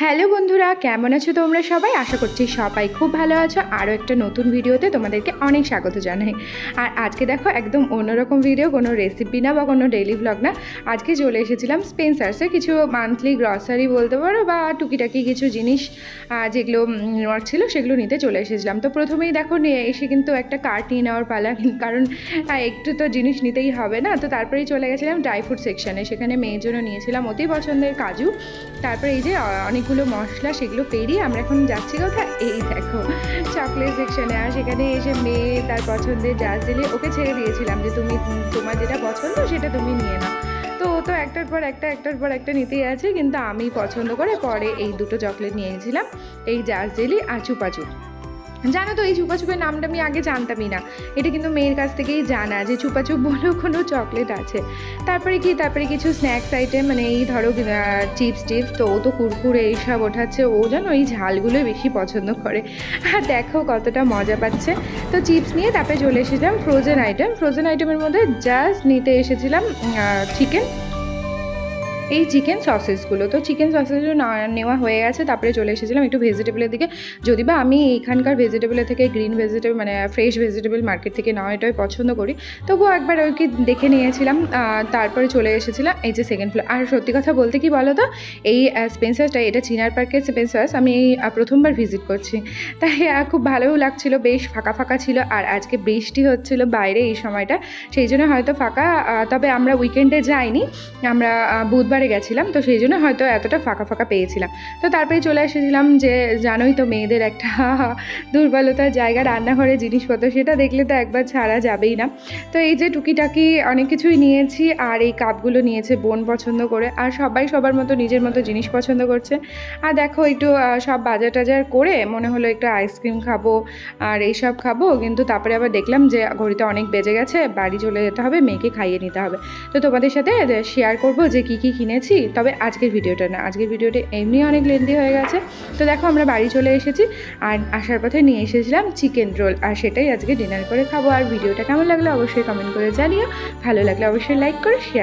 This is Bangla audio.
হ্যালো বন্ধুরা, কেমন আছো তোমরা সবাই? আশা করছি সবাই খুব ভালো আছো। আরও একটা নতুন ভিডিওতে তোমাদেরকে অনেক স্বাগত জানাই। আর আজকে দেখো একদম অন্যরকম ভিডিও, কোনো রেসিপি না বা কোনো ডেইলি ভ্লগ না। আজকে চলে এসেছিলাম স্পেন্সার্সে কিছু মান্থলি গ্রসারি বলতে পারো বা টুকিটাকি কিছু জিনিস যেগুলো নেওয়ার ছিল সেগুলো নিতে চলে এসেছিলাম। তো প্রথমেই দেখো এসে কিন্তু একটা কার্ট নিয়ে নেওয়ার পালা, কারণ একটু তো জিনিস নিতেই হবে না। তো তারপরেই চলে গেছিলাম ড্রাই ফ্রুট সেকশানে। সেখানে মেয়ের জন্য নিয়েছিলাম অতি পছন্দের কাজু। তারপরে এই যে অনেকগুলো মশলা, সেগুলো পেরিয়ে আমরা এখন যাচ্ছি কোথায়, এই দেখো চকলেট সেকশনে। আর সেখানে এসে মেয়ে তার পছন্দের জার্স দিলে ওকে ছেড়ে দিয়েছিলাম যে তুমি তোমার যেটা পছন্দ সেটা তুমি নিয়ে নাও। তো ও তো একটার পর একটা নিতেই আছে, কিন্তু আমি পছন্দ করে পরে এই দুটো চকলেট নিয়েছিলাম, এই জার্স জেলি আর চুপাচুপ। জানো তো এই চুপাচুপের নামটা আমি আগে জানতামই না, এটা কিন্তু মেয়ের কাছ থেকেই জানা যে চুপাচুপ বলেও কোনো চকলেট আছে। তারপরে কিছু স্ন্যাক্স আইটেম, মানে এই ধরো চিপস তো ও তো কুরকুরে এইসব ওঠাচ্ছে, ও জানো এই ঝালগুলোই বেশি পছন্দ করে। আর দেখো কতটা মজা পাচ্ছে। তো চিপস নিয়ে তারপরে চলে এসেছিলাম ফ্রোজেন আইটেমের মধ্যে জাস্ট নিতে এসেছিলাম চিকেন, এই চিকেন সসেসগুলো। তো চিকেন সসেসগুলো নেওয়া হয়ে গেছে। তারপরে চলে এসেছিলাম একটু ভেজিটেবলের দিকে, যদি বা আমি এইখানকার ভেজিটেবলের থেকে গ্রিন ভেজিটেবল মানে ফ্রেশ ভেজিটেবল মার্কেট থেকে নেওয়া এটাই পছন্দ করি, তবুও একবার ওইকে দেখে নিয়েছিলাম। তারপরে চলে এসেছিলাম এই যে সেকেন্ড ফ্লোর। আর সত্যি কথা বলতে কি বলো তো, এই স্পেন্সার্সটা, এটা চিনার পার্কের স্পেন্সার্স, আমি এই প্রথমবার ভিজিট করছি, তাই খুব ভালোও লাগছিলো। বেশ ফাঁকা ফাঁকা ছিল, আর আজকে বৃষ্টি হচ্ছিলো বাইরে এই সময়টা, সেই জন্য হয়তো ফাঁকা। তবে আমরা উইকেন্ডে যাইনি, আমরা বুধবার গেছিলাম, তো সেই জন্য হয়তো এতটা ফাঁকা ফাঁকা পেয়েছিলাম। তো তারপরে চলে এসেছিলাম, যে জানোই তো মেয়েদের একটা দুর্বলতার জায়গা রান্নাঘরে জিনিসপত্র, সেটা দেখলে তো একবার ছাড়া যাবেই না। তো এই যে টুকিটাকি অনেক কিছুই নিয়েছি, আর এই কাপগুলো নিয়েছে বোন পছন্দ করে, আর সবাই সবার মতো নিজের মতো জিনিস পছন্দ করছে। আর দেখো একটু সব বাজার টাজার করে মনে হলো একটু আইসক্রিম খাবো আর এইসব খাবো, কিন্তু তারপরে আবার দেখলাম যে ঘড়িতে অনেক বেজে গেছে, বাড়ি চলে যেতে হবে, মেয়েকে খাইয়ে নিতে হবে। তো তোমাদের সাথে শেয়ার করবো যে কী কিনেছি। তবে আজকের ভিডিওটা এমনি অনেক লেন্দি হয়ে গেছে। তো দেখো আমরা বাড়ি চলে এসেছি, আর আসার পথে নিয়ে এসেছিলাম চিকেন রোল, আর সেটাই আজকে ডিনার করে খাবো। আর ভিডিওটা কেমন লাগলো অবশ্যই কমেন্ট করে জানিও, ভালো লাগলে অবশ্যই লাইক করে শেয়ার